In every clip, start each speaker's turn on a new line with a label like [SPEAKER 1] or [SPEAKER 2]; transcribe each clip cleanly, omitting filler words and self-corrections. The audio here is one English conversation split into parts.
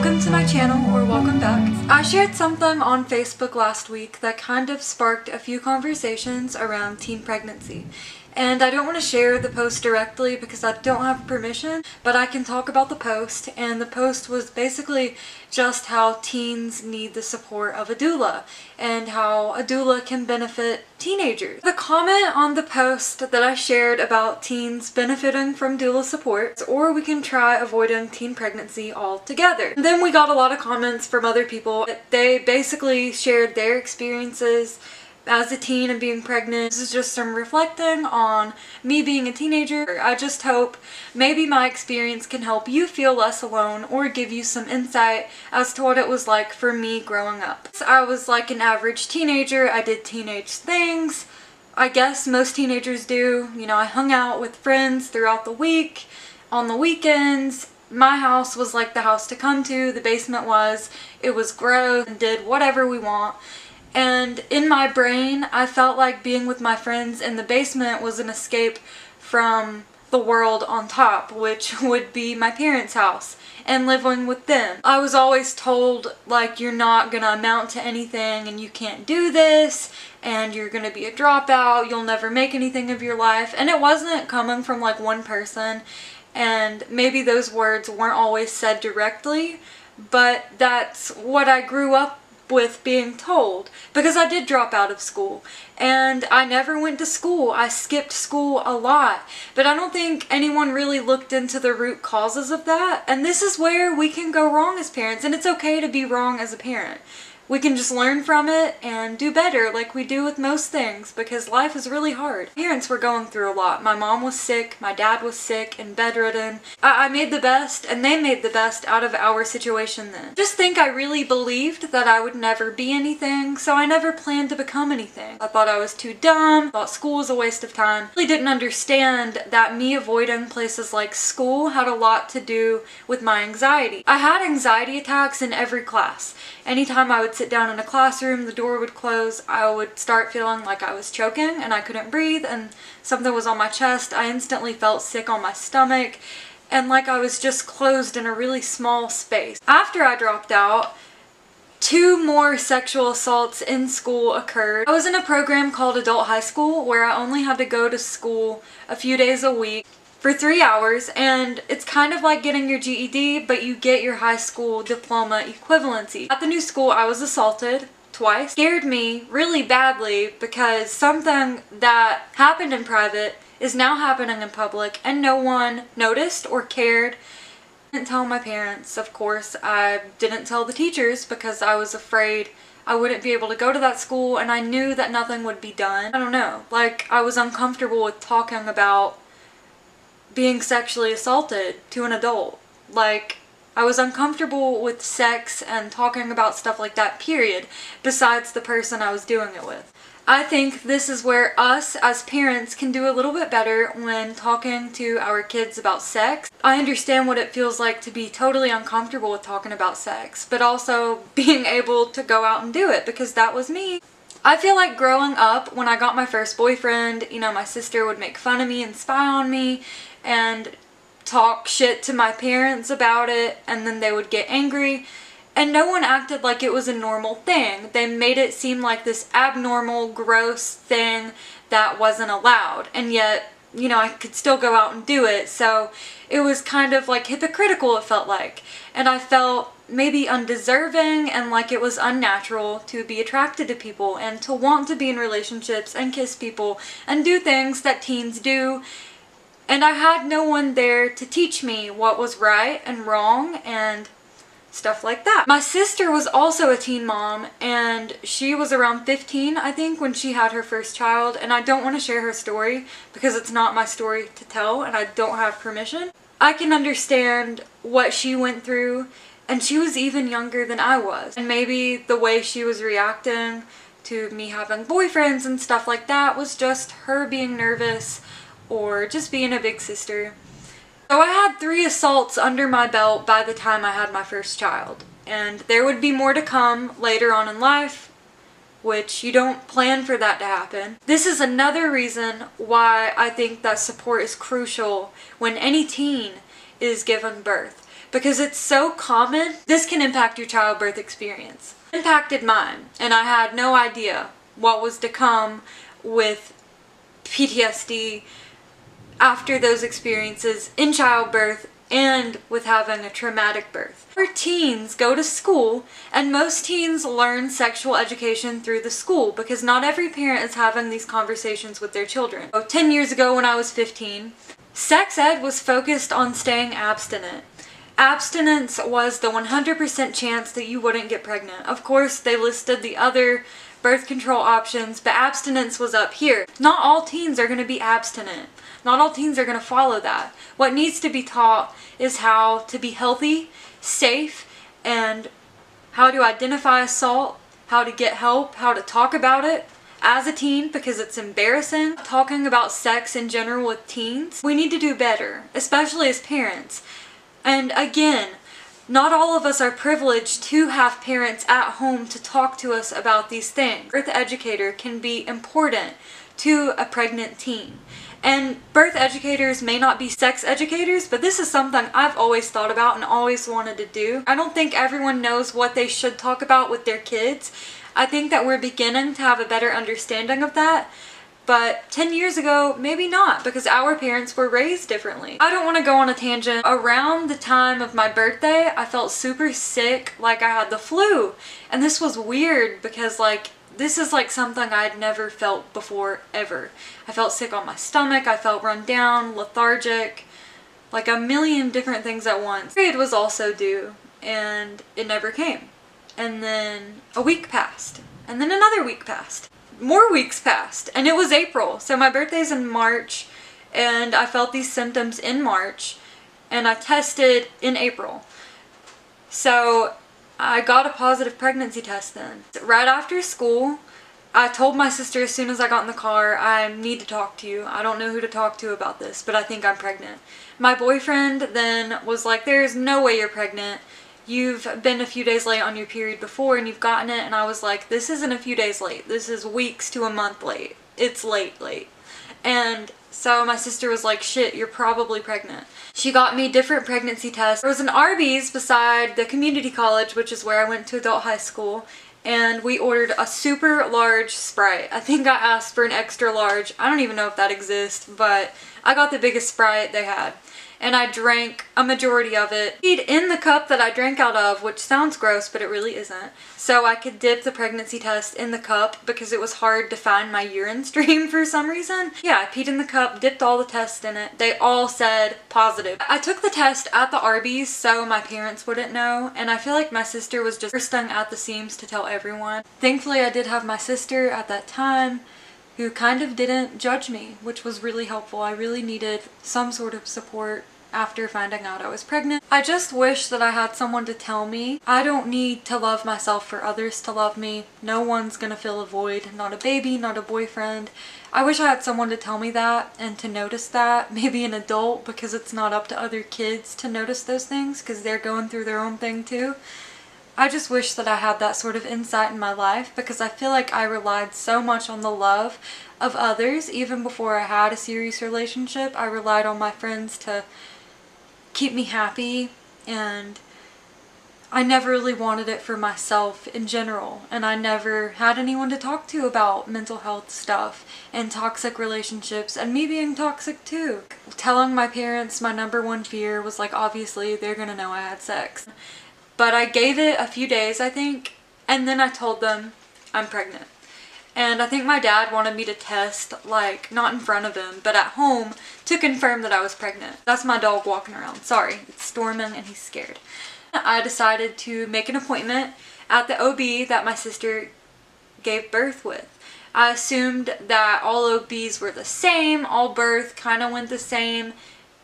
[SPEAKER 1] welcome to my channel, or welcome back. I shared something on Facebook last week that kind of sparked a few conversations around teen pregnancy. And I don't want to share the post directly because I don't have permission, but I can talk about the post, and the post was basically just how teens need the support of a doula and how a doula can benefit teenagers. The comment on the post that I shared about teens benefiting from doula support, or we can try avoiding teen pregnancy altogether. And then we got a lot of comments from other people. They basically shared their experiences as a teen and being pregnant. This is just some reflecting on me being a teenager. I just hope maybe my experience can help you feel less alone or give you some insight as to what it was like for me growing up. I was like an average teenager. I did teenage things. I guess most teenagers do. You know, I hung out with friends throughout the week, on the weekends. My house was like the house to come to. The basement was. It was gross and did whatever we want. And in my brain, I felt like being with my friends in the basement was an escape from the world on top, which would be my parents' house, and living with them. I was always told, like, you're not gonna amount to anything, and you can't do this, and you're gonna be a dropout, you'll never make anything of your life. And it wasn't coming from like one person, and maybe those words weren't always said directly, but that's what I grew up with being told, because I did drop out of school and I never went to school. I skipped school a lot, but I don't think anyone really looked into the root causes of that. And this is where we can go wrong as parents, and it's okay to be wrong as a parent. We can just learn from it and do better like we do with most things, because life is really hard. Parents were going through a lot. My mom was sick, my dad was sick and bedridden. I made the best, and they made the best out of our situation then. Just think, I really believed that I would never be anything, so I never planned to become anything. I thought I was too dumb, thought school was a waste of time. I really didn't understand that me avoiding places like school had a lot to do with my anxiety. I had anxiety attacks in every class. Anytime I would sit down in a classroom, the door would close, I would start feeling like I was choking and I couldn't breathe and something was on my chest. I instantly felt sick on my stomach and like I was just closed in a really small space. After I dropped out, 2 more sexual assaults in school occurred. I was in a program called Adult High School where I only had to go to school a few days a week for 3 hours, and it's kind of like getting your GED, but you get your high school diploma equivalency. At the new school, I was assaulted twice. It scared me really badly because something that happened in private is now happening in public, and no one noticed or cared. I didn't tell my parents, of course. I didn't tell the teachers because I was afraid I wouldn't be able to go to that school, and I knew that nothing would be done. I don't know, like I was uncomfortable with talking about being sexually assaulted to an adult. Like, I was uncomfortable with sex and talking about stuff like that, period, besides the person I was doing it with. I think this is where us as parents can do a little bit better when talking to our kids about sex. I understand what it feels like to be totally uncomfortable with talking about sex, but also being able to go out and do it, because that was me. I feel like growing up, when I got my first boyfriend, you know, my sister would make fun of me and spy on me and talk shit to my parents about it, and then they would get angry, and no one acted like it was a normal thing. They made it seem like this abnormal, gross thing that wasn't allowed, and yet, you know, I could still go out and do it, so it was kind of like hypocritical, it felt like, and I felt maybe undeserving and like it was unnatural to be attracted to people and to want to be in relationships and kiss people and do things that teens do. And I had no one there to teach me what was right and wrong and stuff like that. My sister was also a teen mom, and she was around 15, I think, when she had her first child, and I don't want to share her story because it's not my story to tell and I don't have permission. I can understand what she went through, and she was even younger than I was, and maybe the way she was reacting to me having boyfriends and stuff like that was just her being nervous or just being a big sister. So I had 3 assaults under my belt by the time I had my first child, and there would be more to come later on in life, which you don't plan for that to happen. This is another reason why I think that support is crucial when any teen is given birth, because it's so common. This can impact your childbirth experience. It impacted mine, and I had no idea what was to come with PTSD after those experiences in childbirth and with having a traumatic birth. Our teens go to school, and most teens learn sexual education through the school because not every parent is having these conversations with their children. 10 years ago when I was 15, sex ed was focused on staying abstinent. Abstinence was the 100% chance that you wouldn't get pregnant. Of course, they listed the other birth control options, but abstinence was up here. Not all teens are going to be abstinent. Not all teens are going to follow that. What needs to be taught is how to be healthy, safe, and how to identify assault, how to get help, how to talk about it as a teen because it's embarrassing. Talking about sex in general with teens, we need to do better, especially as parents. And again, not all of us are privileged to have parents at home to talk to us about these things. Birth educator can be important to a pregnant teen. And birth educators may not be sex educators, but this is something I've always thought about and always wanted to do. I don't think everyone knows what they should talk about with their kids. I think that we're beginning to have a better understanding of that. But 10 years ago, maybe not, because our parents were raised differently. I don't want to go on a tangent. Around the time of my birthday, I felt super sick, like I had the flu. And this was weird because this is something I'd never felt before, ever. I felt sick on my stomach, I felt run down, lethargic, like a million different things at once. Period was also due, and it never came. And then a week passed, and then another week passed. More weeks passed, and it was April, so my birthday's in March, and I felt these symptoms in March, and I tested in April. So I got a positive pregnancy test then. Right after school, I told my sister as soon as I got in the car, I need to talk to you. I don't know who to talk to about this, but I think I'm pregnant. My boyfriend then was like, there's no way you're pregnant. You've been a few days late on your period before and you've gotten it. And I was like, this isn't a few days late. This is weeks to a month late. It's late. And so my sister was like, shit, you're probably pregnant. She got me different pregnancy tests. There was an Arby's beside the community college, which is where I went to adult high school. And we ordered a super large Sprite. I think I asked for an extra large. I don't even know if that exists, but I got the biggest Sprite they had. And I drank a majority of it in the cup that I drank out of, which sounds gross, but it really isn't. So I could dip the pregnancy test in the cup because it was hard to find my urine stream for some reason. Yeah, I peed in the cup, dipped all the tests in it. They all said positive. I took the test at the Arby's so my parents wouldn't know, and I feel like my sister was just bursting at the seams to tell everyone. Thankfully, I did have my sister at that time who kind of didn't judge me, which was really helpful. I really needed some sort of support after finding out I was pregnant. I just wish that I had someone to tell me, I don't need to love myself for others to love me. No one's gonna fill a void. Not a baby, not a boyfriend. I wish I had someone to tell me that and to notice that. Maybe an adult, because it's not up to other kids to notice those things because they're going through their own thing too. I just wish that I had that sort of insight in my life because I feel like I relied so much on the love of others. Even before I had a serious relationship, I relied on my friends to keep me happy, and I never really wanted it for myself in general, and I never had anyone to talk to about mental health stuff and toxic relationships and me being toxic too. Telling my parents my #1 fear was like, obviously they're gonna know I had sex. But I gave it a few days, I think, and then I told them I'm pregnant. And I think my dad wanted me to test, like, not in front of him, but at home to confirm that I was pregnant. That's my dog walking around. Sorry, it's storming and he's scared. I decided to make an appointment at the OB that my sister gave birth with. I assumed that all OBs were the same, all birth kind of went the same.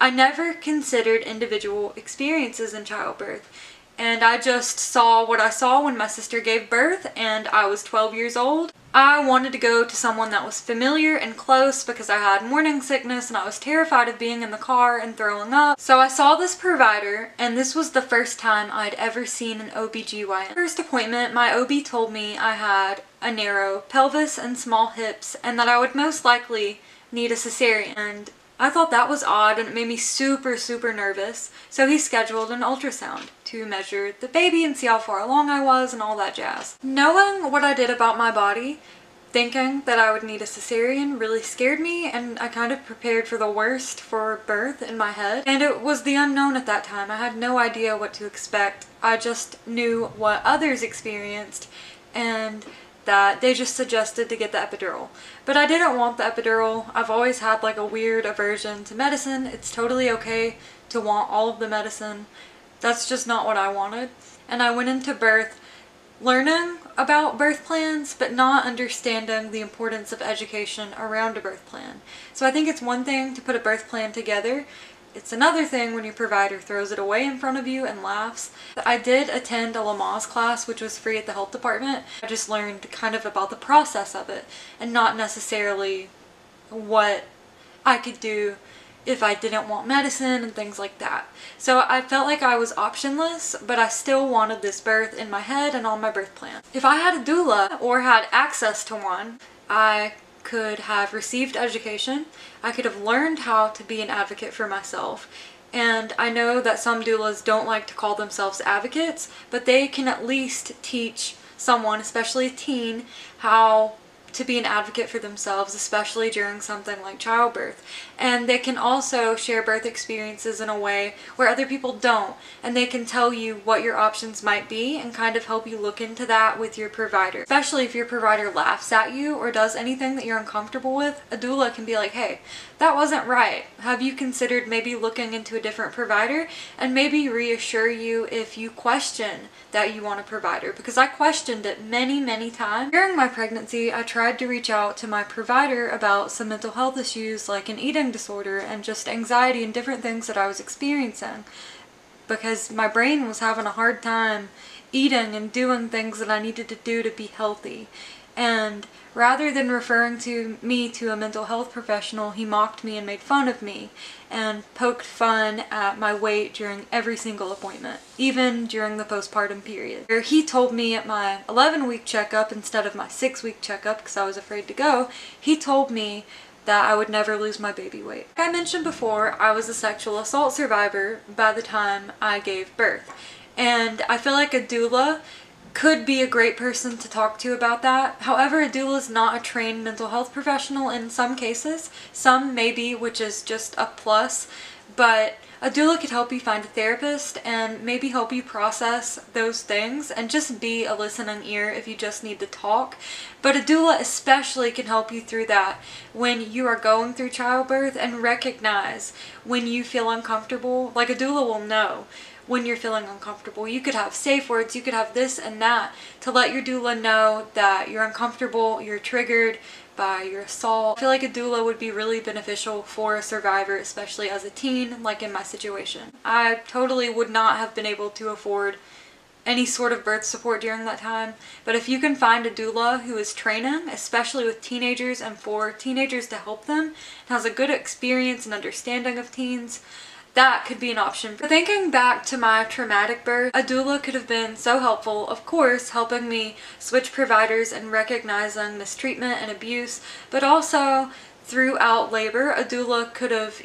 [SPEAKER 1] I never considered individual experiences in childbirth. And I just saw what I saw when my sister gave birth, and I was 12 years old. I wanted to go to someone that was familiar and close because I had morning sickness and I was terrified of being in the car and throwing up. So I saw this provider, and this was the first time I'd ever seen an OBGYN. First appointment, my OB told me I had a narrow pelvis and small hips and that I would most likely need a cesarean. And I thought that was odd and it made me super, super nervous. So he scheduled an ultrasound to measure the baby and see how far along I was and all that jazz. Knowing what I did about my body, thinking that I would need a cesarean really scared me, and I kind of prepared for the worst for birth in my head. And it was the unknown at that time. I had no idea what to expect. I just knew what others experienced and that they just suggested to get the epidural. But I didn't want the epidural. I've always had like a weird aversion to medicine. It's totally okay to want all of the medicine. That's just not what I wanted. And I went into birth learning about birth plans, but not understanding the importance of education around a birth plan. So I think it's one thing to put a birth plan together. It's another thing when your provider throws it away in front of you and laughs. I did attend a Lamaze class, which was free at the health department. I just learned kind of about the process of it and not necessarily what I could do if I didn't want medicine and things like that. So I felt like I was optionless, but I still wanted this birth in my head and on my birth plan. If I had a doula or had access to one, I could have received education. I could have learned how to be an advocate for myself. And I know that some doulas don't like to call themselves advocates, but they can at least teach someone, especially a teen, how to be an advocate for themselves, especially during something like childbirth. And they can also share birth experiences in a way where other people don't, and they can tell you what your options might be and kind of help you look into that with your provider. Especially if your provider laughs at you or does anything that you're uncomfortable with, a doula can be like, hey, that wasn't right. Have you considered maybe looking into a different provider? And maybe reassure you if you question that you want a provider, because I questioned it many, many times. During my pregnancy, I tried to reach out to my provider about some mental health issues like an eating disorder and just anxiety and different things that I was experiencing, because my brain was having a hard time eating and doing things that I needed to do to be healthy. And rather than referring me to a mental health professional, he mocked me and made fun of me and poked fun at my weight during every single appointment, even during the postpartum period. He told me at my 11-week checkup instead of my 6-week checkup, because I was afraid to go, he told me that I would never lose my baby weight. Like I mentioned before, I was a sexual assault survivor by the time I gave birth. And I feel like a doula could be a great person to talk to about that. However, a doula is not a trained mental health professional in some cases. Some maybe, which is just a plus, but a doula could help you find a therapist and maybe help you process those things and just be a listening ear if you just need to talk. But a doula especially can help you through that when you are going through childbirth and recognize when you feel uncomfortable. Like a doula will know when you're feeling uncomfortable. You could have safe words, you could have this and that to let your doula know that you're uncomfortable, you're triggered by your assault. I feel like a doula would be really beneficial for a survivor, especially as a teen, like in my situation. I totally would not have been able to afford any sort of birth support during that time, but if you can find a doula who is training, especially with teenagers and for teenagers to help them, and has a good experience and understanding of teens, that could be an option. But thinking back to my traumatic birth, a doula could have been so helpful, of course, helping me switch providers and recognizing mistreatment and abuse, but also throughout labor, a doula could have,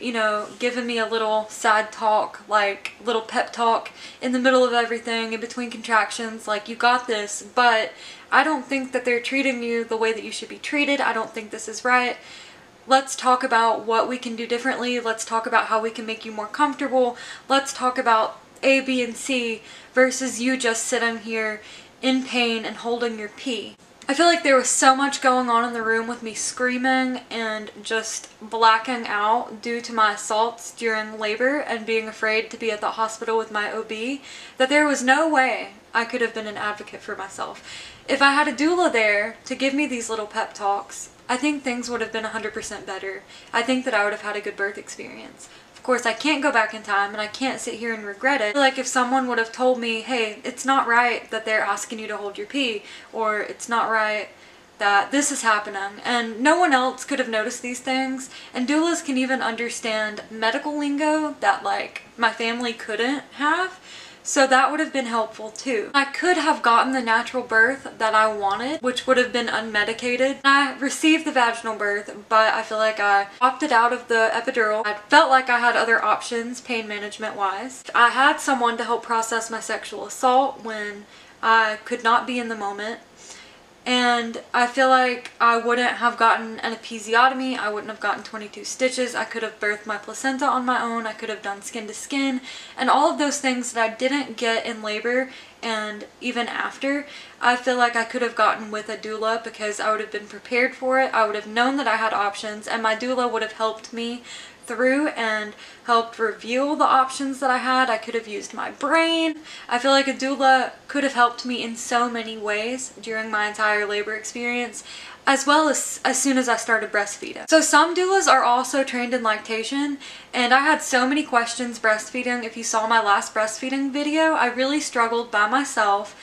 [SPEAKER 1] given me a little sad talk, like little pep talk in the middle of everything, in between contractions, like, you got this, but I don't think that they're treating you the way that you should be treated. I don't think this is right. Let's talk about what we can do differently. Let's talk about how we can make you more comfortable. Let's talk about A, B, and C versus you just sitting here in pain and holding your pee. I feel like there was so much going on in the room with me screaming and just blacking out due to my assaults during labor and being afraid to be at the hospital with my OB that there was no way I could have been an advocate for myself. If I had a doula there to give me these little pep talks, I think things would have been 100% better. I think that I would have had a good birth experience. Of course, I can't go back in time and I can't sit here and regret it. Like if someone would have told me, hey, it's not right that they're asking you to hold your pee, or it's not right that this is happening, and no one else could have noticed these things, and doulas can even understand medical lingo that like my family couldn't have. So that would have been helpful too. I could have gotten the natural birth that I wanted, which would have been unmedicated. I received the vaginal birth, but I feel like I opted out of the epidural. I felt like I had other options, pain management wise. I had someone to help process my sexual assault when I could not be in the moment. And I feel like I wouldn't have gotten an episiotomy, I wouldn't have gotten 22 stitches, I could have birthed my placenta on my own, I could have done skin to skin, and all of those things that I didn't get in labor and even after, I feel like I could have gotten with a doula because I would have been prepared for it, I would have known that I had options, and my doula would have helped me through and helped reveal the options that I had. I could have used my brain. I feel like a doula could have helped me in so many ways during my entire labor experience, as well as soon as I started breastfeeding. So some doulas are also trained in lactation, and I had so many questions breastfeeding. If you saw my last breastfeeding video, I really struggled by myself.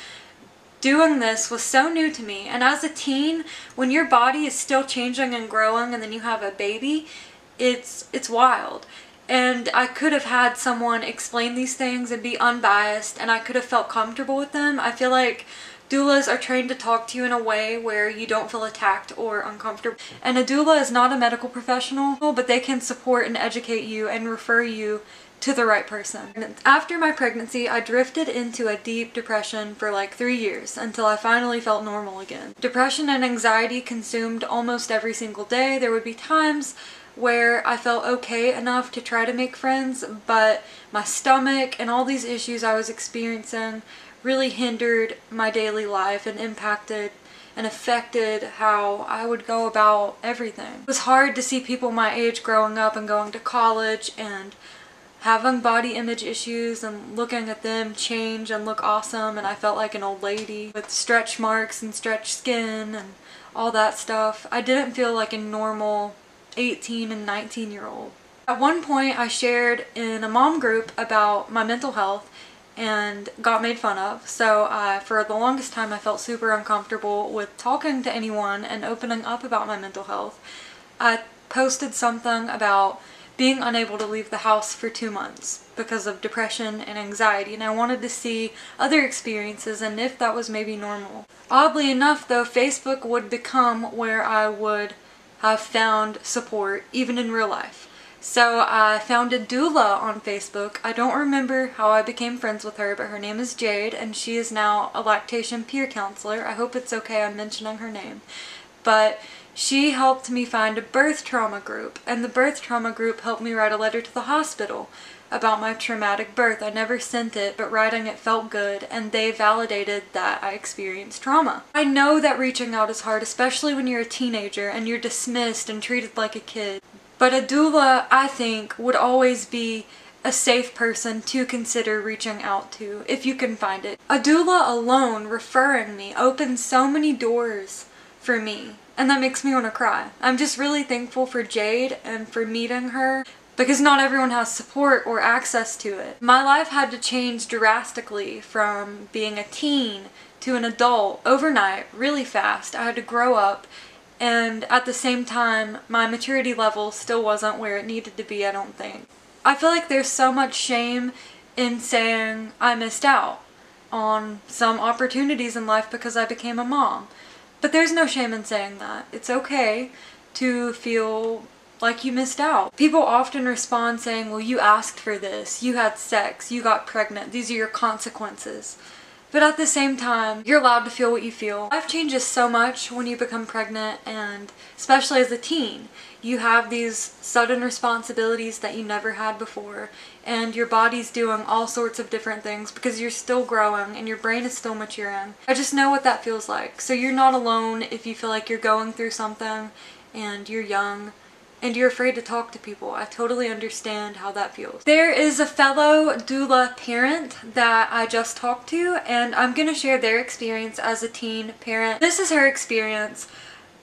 [SPEAKER 1] Doing this was so new to me, and as a teen, when your body is still changing and growing and then you have a baby, it's wild. And I could have had someone explain these things and be unbiased, and I could have felt comfortable with them. I feel like doulas are trained to talk to you in a way where you don't feel attacked or uncomfortable. And a doula is not a medical professional, but they can support and educate you and refer you to the right person. And after my pregnancy, I drifted into a deep depression for like 3 years until I finally felt normal again. Depression and anxiety consumed almost every single day. There would be times where I felt okay enough to try to make friends, but my stomach and all these issues I was experiencing really hindered my daily life and impacted and affected how I would go about everything. It was hard to see people my age growing up and going to college and having body image issues and looking at them change and look awesome, and I felt like an old lady with stretch marks and stretched skin and all that stuff. I didn't feel like a normal 18 and 19-year-old. At one point I shared in a mom group about my mental health and got made fun of, so for the longest time I felt super uncomfortable with talking to anyone and opening up about my mental health. I posted something about being unable to leave the house for 2 months because of depression and anxiety, and I wanted to see other experiences and if that was maybe normal. Oddly enough though, Facebook would become where I would have found support even in real life. So I found a doula on Facebook. I don't remember how I became friends with her, but her name is Jade, and she is now a lactation peer counselor. I hope it's okay I'm mentioning her name. But she helped me find a birth trauma group, and the birth trauma group helped me write a letter to the hospital about my traumatic birth. I never sent it, but writing it felt good, and they validated that I experienced trauma. I know that reaching out is hard, especially when you're a teenager and you're dismissed and treated like a kid. But a doula, I think, would always be a safe person to consider reaching out to, if you can find it. A doula alone referring me opened so many doors for me, and that makes me want to cry. I'm just really thankful for Jade and for meeting her, because not everyone has support or access to it. My life had to change drastically from being a teen to an adult overnight, really fast. I had to grow up, and at the same time, my maturity level still wasn't where it needed to be, I don't think. I feel like there's so much shame in saying I missed out on some opportunities in life because I became a mom. But there's no shame in saying that. It's okay to feel like you missed out. People often respond saying, well, you asked for this, you had sex, you got pregnant, these are your consequences. But at the same time, you're allowed to feel what you feel. Life changes so much when you become pregnant, and especially as a teen. You have these sudden responsibilities that you never had before, and your body's doing all sorts of different things because you're still growing and your brain is still maturing. I just know what that feels like. So you're not alone if you feel like you're going through something and you're young and you're afraid to talk to people. I totally understand how that feels. There is a fellow doula parent that I just talked to, and I'm gonna share their experience as a teen parent. This is her experience.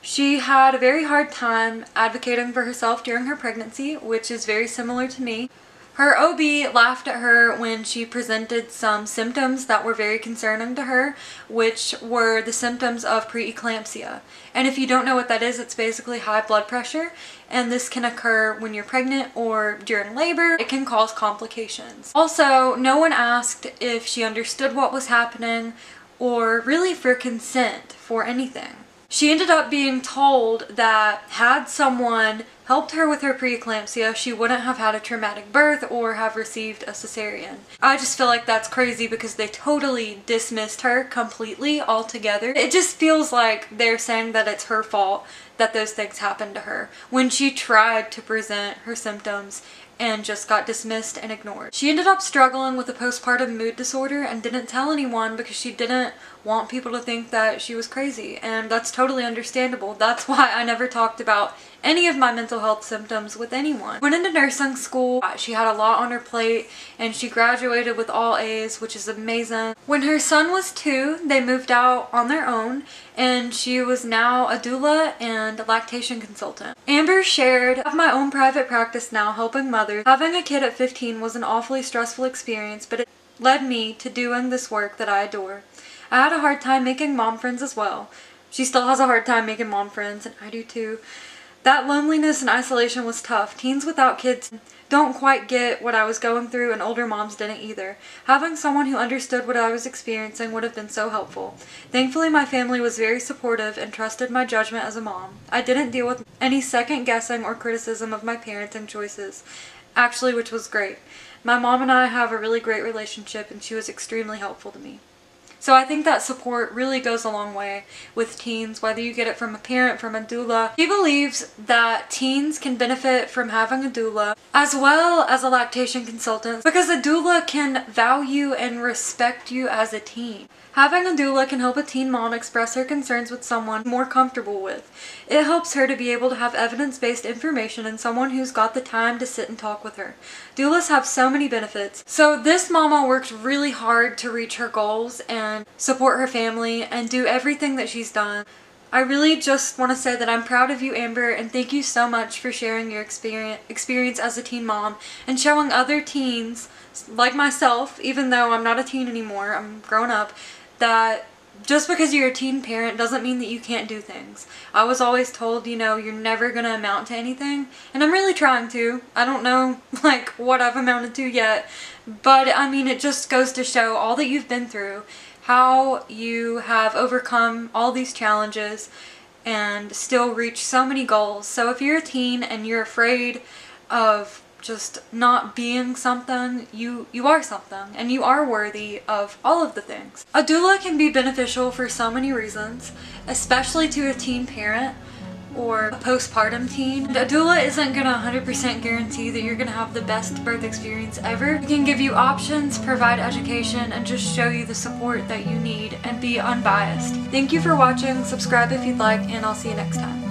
[SPEAKER 1] She had a very hard time advocating for herself during her pregnancy, which is very similar to me. Her OB laughed at her when she presented some symptoms that were very concerning to her, which were the symptoms of preeclampsia. And if you don't know what that is, it's basically high blood pressure, and this can occur when you're pregnant or during labor. It can cause complications. Also, no one asked if she understood what was happening or really for consent for anything. She ended up being told that had someone helped her with her preeclampsia, she wouldn't have had a traumatic birth or have received a cesarean. I just feel like that's crazy because they totally dismissed her completely altogether. It just feels like they're saying that it's her fault that those things happened to her when she tried to present her symptoms and just got dismissed and ignored. She ended up struggling with a postpartum mood disorder and didn't tell anyone because she didn't want people to think that she was crazy, and that's totally understandable. That's why I never talked about any of my mental health symptoms with anyone. Went into nursing school. She had a lot on her plate and she graduated with all A's, which is amazing. When her son was 2, they moved out on their own and she was now a doula and a lactation consultant. Amber shared, "I have my own private practice now helping mothers. Having a kid at 15 was an awfully stressful experience, but it led me to doing this work that I adore. I had a hard time making mom friends as well." She still has a hard time making mom friends, and I do too. "That loneliness and isolation was tough. Teens without kids don't quite get what I was going through, and older moms didn't either. Having someone who understood what I was experiencing would have been so helpful. Thankfully, my family was very supportive and trusted my judgment as a mom. I didn't deal with any second guessing or criticism of my parenting choices, actually, which was great. My mom and I have a really great relationship, and she was extremely helpful to me." So I think that support really goes a long way with teens, whether you get it from a parent, from a doula. She believes that teens can benefit from having a doula as well as a lactation consultant because a doula can value and respect you as a teen. Having a doula can help a teen mom express her concerns with someone more comfortable with. It helps her to be able to have evidence-based information and someone who's got the time to sit and talk with her. Doulas have so many benefits. So this mama worked really hard to reach her goals and support her family and do everything that she's done. I really just want to say that I'm proud of you, Amber, and thank you so much for sharing your experience as a teen mom and showing other teens like myself, even though I'm not a teen anymore, I'm grown up, that just because you're a teen parent doesn't mean that you can't do things. I was always told, you know, you're never gonna amount to anything, and I'm really trying to. I don't know, like, what I've amounted to yet, but I mean, it just goes to show all that you've been through, how you have overcome all these challenges and still reach so many goals. So if you're a teen and you're afraid of just not being something, you are something, and you are worthy of all of the things. A doula can be beneficial for so many reasons, especially to a teen parent or a postpartum teen. And a doula isn't gonna 100% guarantee that you're gonna have the best birth experience ever. It can give you options, provide education, and just show you the support that you need and be unbiased. Thank you for watching, subscribe if you'd like, and I'll see you next time.